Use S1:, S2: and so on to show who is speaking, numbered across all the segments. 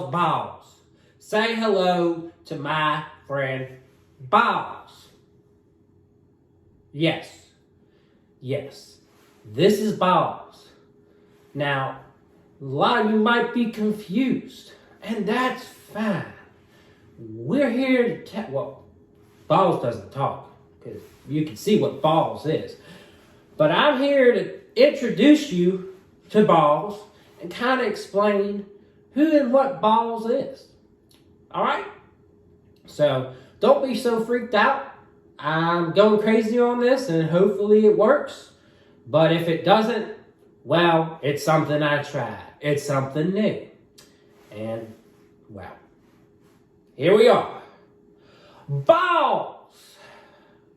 S1: Balls. Say hello to my friend Balls. Yes. This is Balls. Now, a lot of you might be confused, and that's fine. We're here to tell, well, Balls doesn't talk, because you can see what Balls is. But I'm here to introduce you to Balls and kind of explain who and what Balls is. All right? So don't be so freaked out. I'm going crazy on this, and hopefully it works. But if it doesn't, well, it's something I tried. It's something new. And, well, here we are. Balls!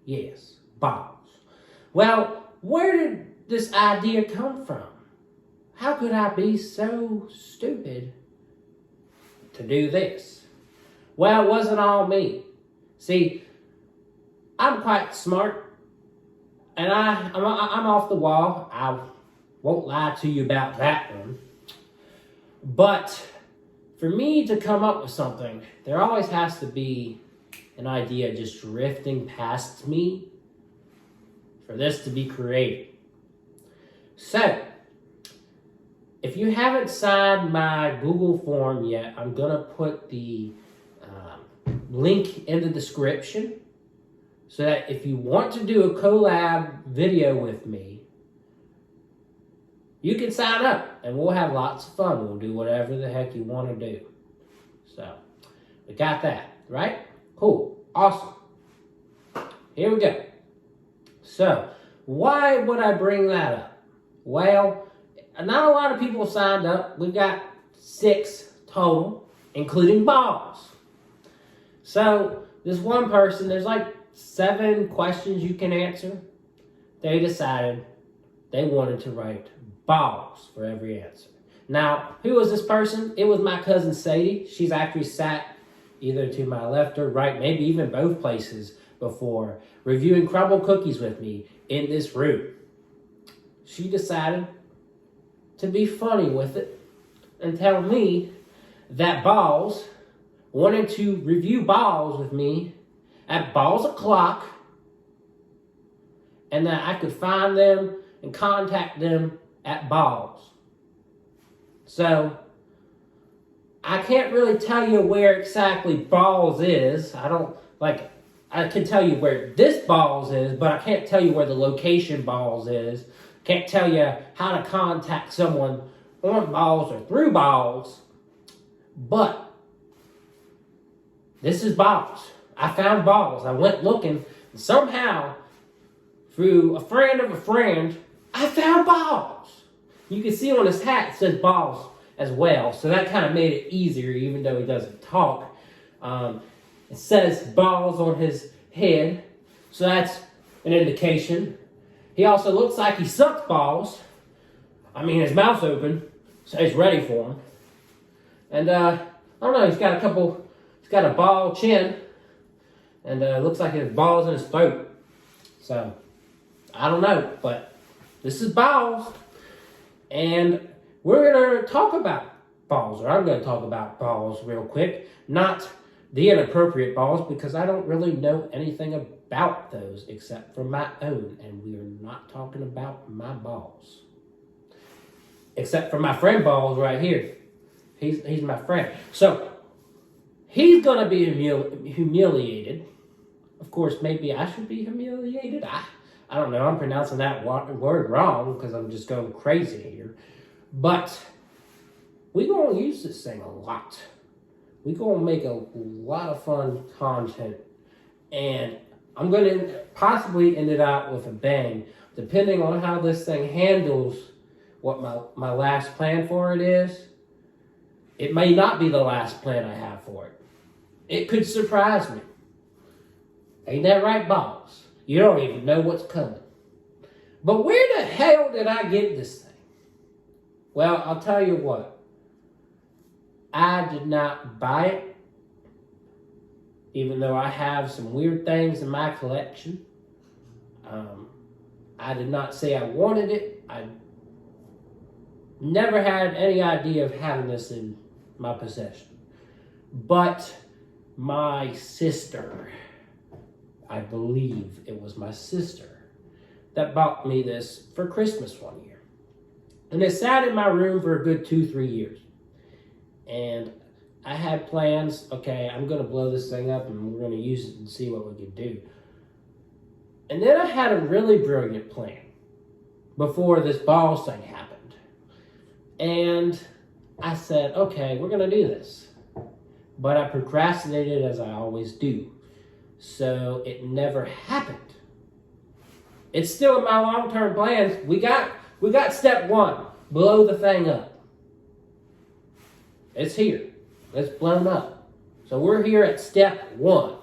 S1: Yes, balls. Well, where did this idea come from? How could I be so stupid to do this? Well, it wasn't all me. See, I'm quite smart, and I'm off the wall. I won't lie to you about that one. But for me to come up with something, there always has to be an idea just drifting past me for this to be created. So, if you haven't signed my Google form yet, I'm going to put the link in the description so that if you want to do a collab video with me, you can sign up and we'll have lots of fun. We'll do whatever the heck you want to do. So, we got that, right? Cool. Awesome. Here we go. So, why would I bring that up? Well, not a lot of people signed up. We've got 6 total, including Balls. So, this one person, there's like 7 questions you can answer. They decided they wanted to write Balls for every answer. Now, who was this person? It was my cousin Sadie. She's actually sat either to my left or right, maybe even both places before, reviewing crumble cookies with me in this room. She decided to be funny with it and tell me that Balls wanted to review Balls with me at Balls o'clock, and that I could find them and contact them at Balls. So, I can't really tell you where exactly Balls is. I can tell you where this Balls is, but I can't tell you where the location Balls is. Can't tell you how to contact someone on Balls or through Balls. But this is Balls. I found Balls. I went looking, and somehow, through a friend of a friend, I found Balls. You can see on his hat it says Balls as well, so that kind of made it easier, even though he doesn't talk. It says Balls on his head, so that's an indication. He also looks like he sucks balls. I mean, his mouth's open, so he's ready for him. And I don't know, he's got a ball chin, and looks like his balls in his throat. So, I don't know, but this is Balls, and we're going to talk about Balls, or I'm going to talk about Balls real quick. Not the inappropriate balls, because I don't really know anything about those except for my own, and we are not talking about my balls. Except for my friend Balls right here. He's my friend. So, he's going to be humiliated. Of course, maybe I should be humiliated. I don't know. I'm pronouncing that word wrong because I'm just going crazy here. But we're going to use this thing a lot. We're going to make a lot of fun content. And I'm going to possibly end it out with a bang, depending on how this thing handles what my last plan for it is. It may not be the last plan I have for it. It could surprise me. Ain't that right, Balls? You don't even know what's coming. But where the hell did I get this thing? Well, I'll tell you what. I did not buy it, even though I have some weird things in my collection. I did not say I wanted it. I never had any idea of having this in my possession. But my sister, I believe it was my sister, that bought me this for Christmas one year. And it sat in my room for a good 2-3 years. And I had plans, okay, I'm going to blow this thing up and we're going to use it and see what we can do. And then I had a really brilliant plan before this balls thing happened. And I said, okay, we're going to do this. But I procrastinated as I always do. So it never happened. It's still in my long-term plans. We got step 1, blow the thing up. It's here. It's blown up. So we're here at step 1.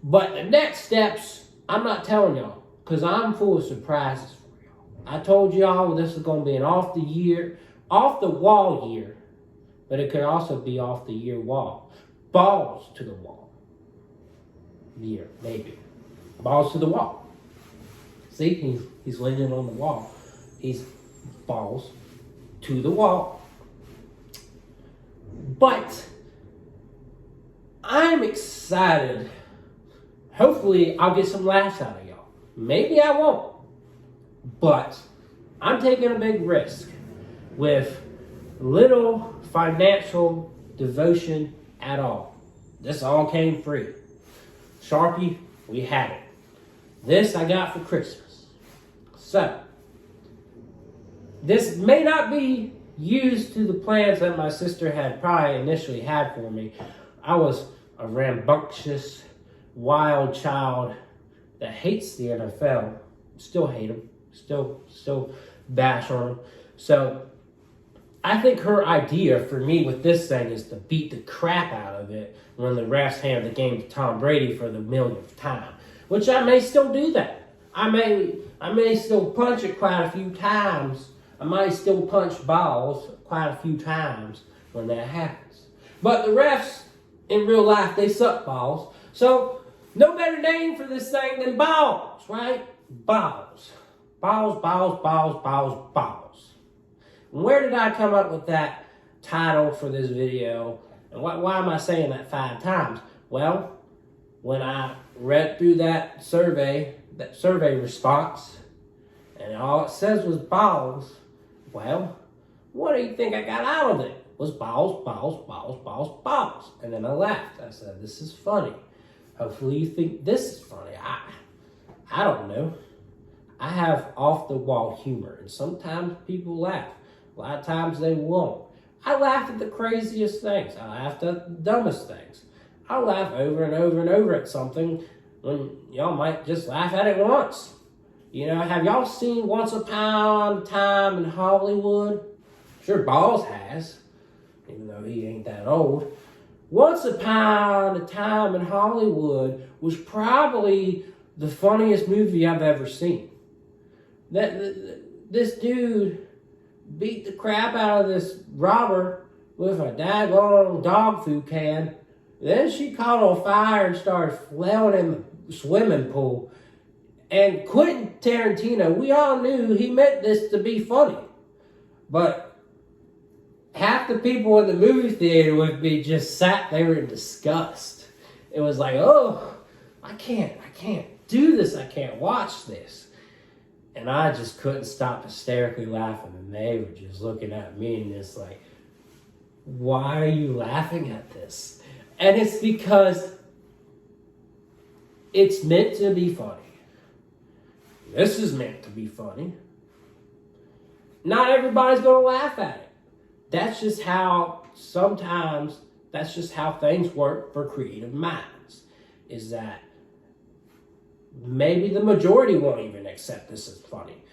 S1: But the next steps, I'm not telling y'all, because I'm full of surprises for y'all. I told y'all this is going to be an off the wall year, but it could also be off the year wall. Balls to the wall. Year, maybe. Balls to the wall. See, he's leaning on the wall. He's balls to the wall. But I'm excited. Hopefully, I'll get some laughs out of y'all. Maybe I won't. But I'm taking a big risk with little financial devotion at all. This all came free. Sharpie, we had it. This I got for Christmas. So, this may not be used to the plans that my sister had probably initially had for me. I was a rambunctious, wild child that hates the NFL. Still hate them. Still bash on them. So, I think her idea for me with this thing is to beat the crap out of it when the refs hand the game to Tom Brady for the millionth time. Which I may still do that. I may still punch it quite a few times. I might still punch balls quite a few times when that happens. But the refs in real life, they suck balls. So no better name for this thing than balls, right? Balls. Balls, balls, balls, balls, balls. And where did I come up with that title for this video? And why am I saying that 5 times? Well, when I read through that survey response, and all it says was balls, well, what do you think I got out of it? Was balls, balls, balls, balls, balls. And then I laughed. I said, this is funny. Hopefully you think this is funny. I don't know. I have off-the-wall humor, and sometimes people laugh. A lot of times they won't. I laugh at the craziest things. I laugh at the dumbest things. I laugh over and over and over at something when y'all might just laugh at it once. You know, have y'all seen Once Upon a Time in Hollywood? Sure, Balls has, even though he ain't that old. Once Upon a Time in Hollywood was probably the funniest movie I've ever seen. This dude beat the crap out of this robber with a daggone dog food can. Then she caught on fire and started flailing in the swimming pool. And Quentin Tarantino, we all knew he meant this to be funny. But half the people in the movie theater with me just sat there in disgust. It was like, oh, I can't do this. I can't watch this. And I just couldn't stop hysterically laughing. And they were just looking at me and it's like, why are you laughing at this? And it's because it's meant to be funny. This is meant to be funny. Not everybody's going to laugh at it. That's just how things work for creative minds. Is that maybe the majority won't even accept this as funny.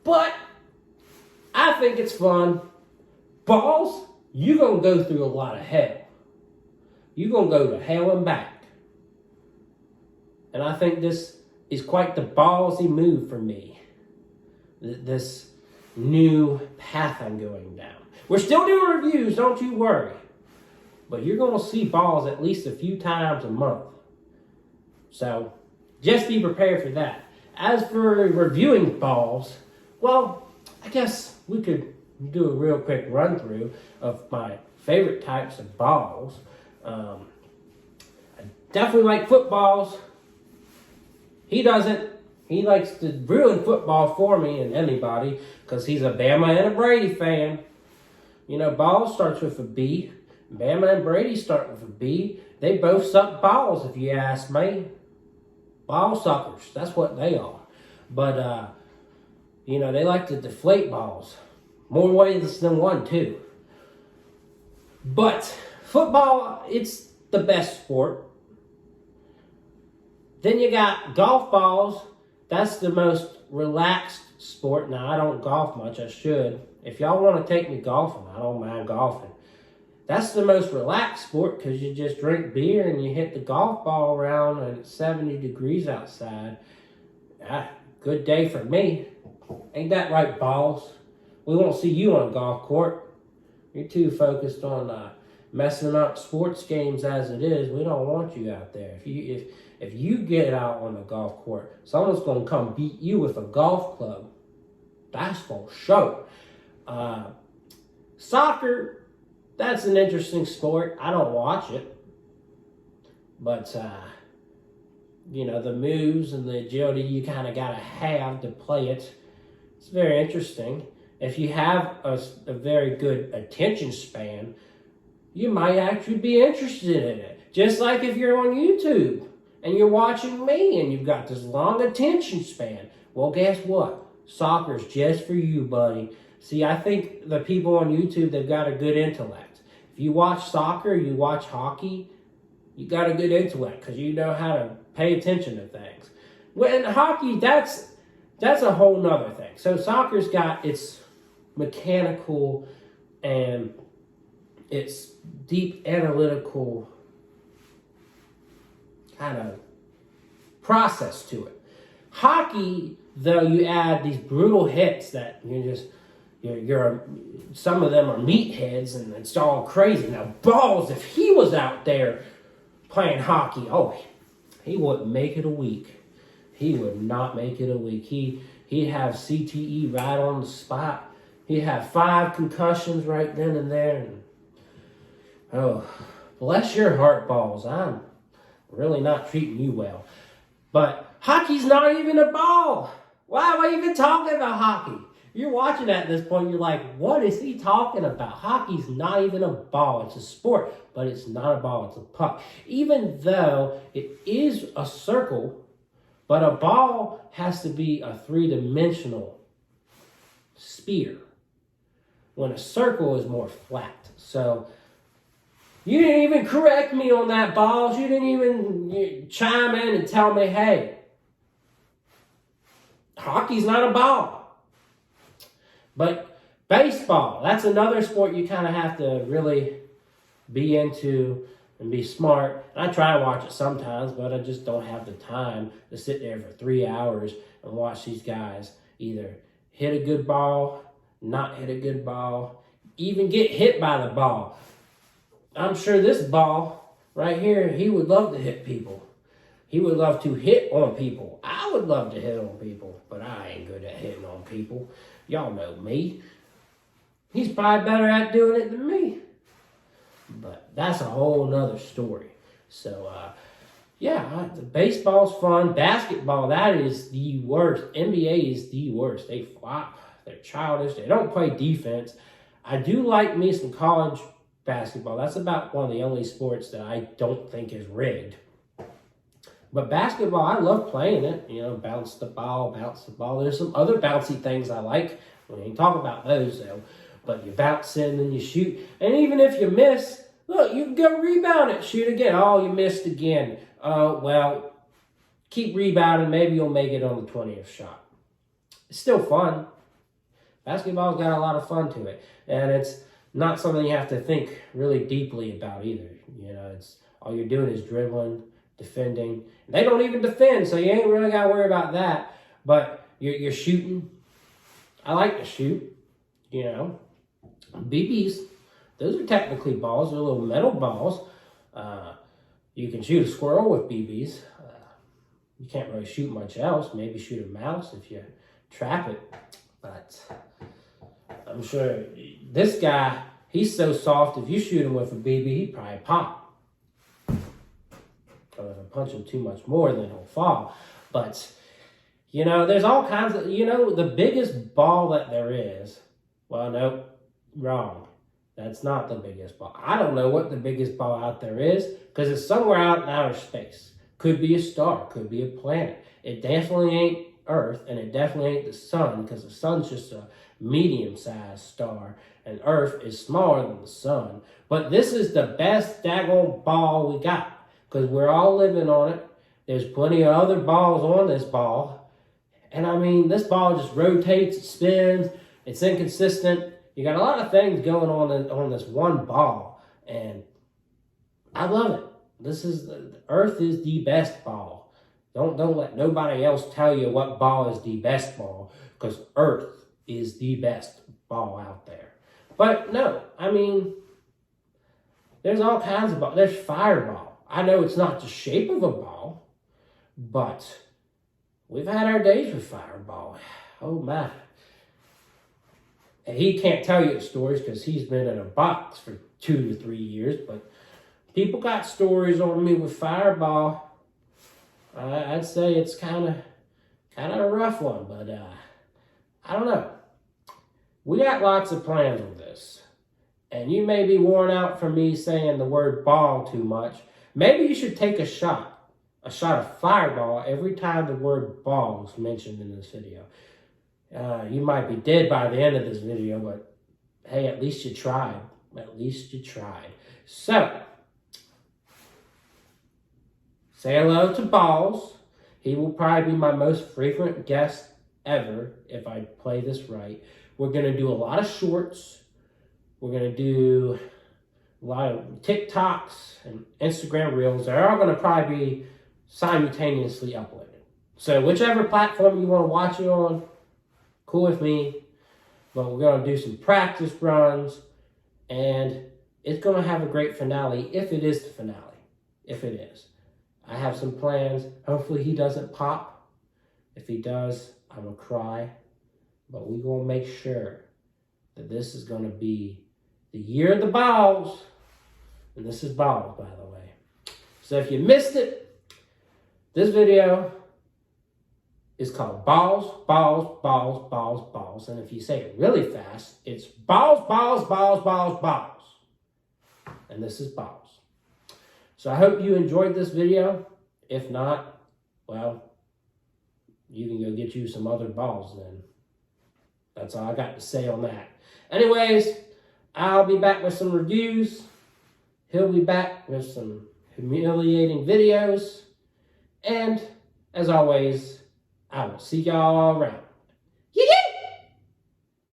S1: But I think it's fun. Balls, you're going to go through a lot of hell. You're going to go to hell and back. And I think this is quite the ballsy move for me. This new path I'm going down. We're still doing reviews, don't you worry. But you're going to see balls at least a few times a month. So just be prepared for that. As for reviewing balls, well, I guess we could do a real quick run through of my favorite types of balls. I definitely like footballs. He doesn't. He likes to ruin football for me and anybody because he's a Bama and a Brady fan. You know, ball starts with a B. Bama and Brady start with a B. They both suck balls, if you ask me. Ball suckers. That's what they are. But, you know, they like to deflate balls. More ways than one, too. But football, it's the best sport. Then you got golf balls. That's the most relaxed sport. Now, I don't golf much. I should. If y'all want to take me golfing, I don't mind golfing. That's the most relaxed sport because you just drink beer and you hit the golf ball around and it's 70 degrees outside. Good day for me. Ain't that right, balls? We won't see you on a golf court. You're too focused on messing up sports games as it is. We don't want you out there. If you get out on the golf court, someone's going to come beat you with a golf club. That's for sure. Soccer, that's an interesting sport. I don't watch it. But, you know, the moves and the agility you kind of got to have to play it. It's very interesting. If you have a very good attention span, you might actually be interested in it. Just like if you're on YouTube and you're watching me and you've got this long attention span. Well, guess what? Soccer's just for you, buddy. See, I think the people on YouTube, they've got a good intellect. If you watch soccer, you watch hockey, you got a good intellect because you know how to pay attention to things. When hockey, that's a whole nother thing. So soccer's got its mechanical and its deep analytical kind of process to it. Hockey, though, you add these brutal hits that you're some of them are meatheads and it's all crazy. Now, Balls, if he was out there playing hockey, he wouldn't make it a week. He would not make it a week. He'd have CTE right on the spot. He'd have 5 concussions right then and there. And, bless your heart, Balls. I'm really not treating you well. But hockey's not even a ball. Why am I even talking about hockey? You're watching that at this point, you're like, what is he talking about? Hockey's not even a ball. It's a sport, but it's not a ball. It's a puck. Even though it is a circle, but a ball has to be a 3-dimensional sphere, when a circle is more flat. So you didn't even correct me on that, Balls. You didn't even chime in and tell me, hey, hockey's not a ball. But baseball, that's another sport you kind of have to really be into and be smart. And I try to watch it sometimes, but I just don't have the time to sit there for 3 hours and watch these guys either hit a good ball, not hit a good ball, even get hit by the ball. I'm sure this ball right here, he would love to hit people. He would love to hit on people. I would love to hit on people, but I ain't good at hitting on people. Y'all know me. He's probably better at doing it than me. But that's a whole nother story. So, the baseball's fun. Basketball, that is the worst. NBA is the worst. They flop. They're childish. They don't play defense. I do like me some college basketball. That's about one of the only sports that I don't think is rigged. But basketball, I love playing it. You know, bounce the ball. There's some other bouncy things I like. We ain't talk about those, though. But you bounce in and you shoot. And even if you miss, look, you can go rebound it, shoot again. Oh, you missed again. Well, keep rebounding. Maybe you'll make it on the 20th shot. It's still fun. Basketball's got a lot of fun to it. And it's not something you have to think really deeply about either. You know, it's all you're doing is dribbling, defending. They don't even defend, so you ain't really got to worry about that. But you're shooting. I like to shoot, you know. BBs, those are technically balls. They're little metal balls. You can shoot a squirrel with BBs. You can't really shoot much else. Maybe shoot a mouse if you trap it. But I'm sure this guy, He's so soft, if you shoot him with a BB, he'd probably pop. Or if I punch him too much more, then he'll fall. But, you know, there's all kinds of, you know, the biggest ball that there is, well, no, wrong. That's not the biggest ball. I don't know what the biggest ball out there is, because it's somewhere out in outer space. Could be a star, could be a planet. It definitely ain't Earth, and it definitely ain't the sun, because the sun's just a medium-sized star, and Earth is smaller than the sun. But this is the best daggone ball we got, because we're all living on it. There's plenty of other balls on this ball. And I mean, this ball just rotates, it spins, it's inconsistent. You got a lot of things going on this one ball, and I love it. Earth is the best ball. Don't let nobody else tell you what ball is the best ball, because Earth is the best ball out there. But no, I mean, there's all kinds of balls. There's Fireball. I know it's not the shape of a ball, but we've had our days with Fireball. Oh my. And he can't tell you the stories because he's been in a box for 2 to 3 years, but people got stories on me with Fireball. I'd say it's kind of a rough one, but I don't know. We got lots of plans with this, and you may be worn out from me saying the word ball too much. Maybe you should take a shot of Fireball every time the word ball is mentioned in this video. You might be dead by the end of this video, but hey, at least you tried. At least you tried. So, say hello to Balls. He will probably be my most frequent guest ever if I play this right. We're going to do a lot of shorts. We're going to do a lot of TikToks and Instagram Reels. They're all going to probably be simultaneously uploaded. So whichever platform you want to watch it on, cool with me. But we're going to do some practice runs, and it's going to have a great finale if it is the finale. If it is. I have some plans. Hopefully he doesn't pop. If he does, I'm going to cry. But we're going to make sure that this is going to be the year of the balls. And this is balls, by the way. So if you missed it, this video is called Balls, Balls, Balls, Balls, Balls. And if you say it really fast, it's Balls, Balls, Balls, Balls, Balls. And this is Balls. So I hope you enjoyed this video. If not, well, you can go get you some other balls then. That's all I got to say on that. Anyways, I'll be back with some reviews. He'll be back with some humiliating videos. And as always, I will see y'all around.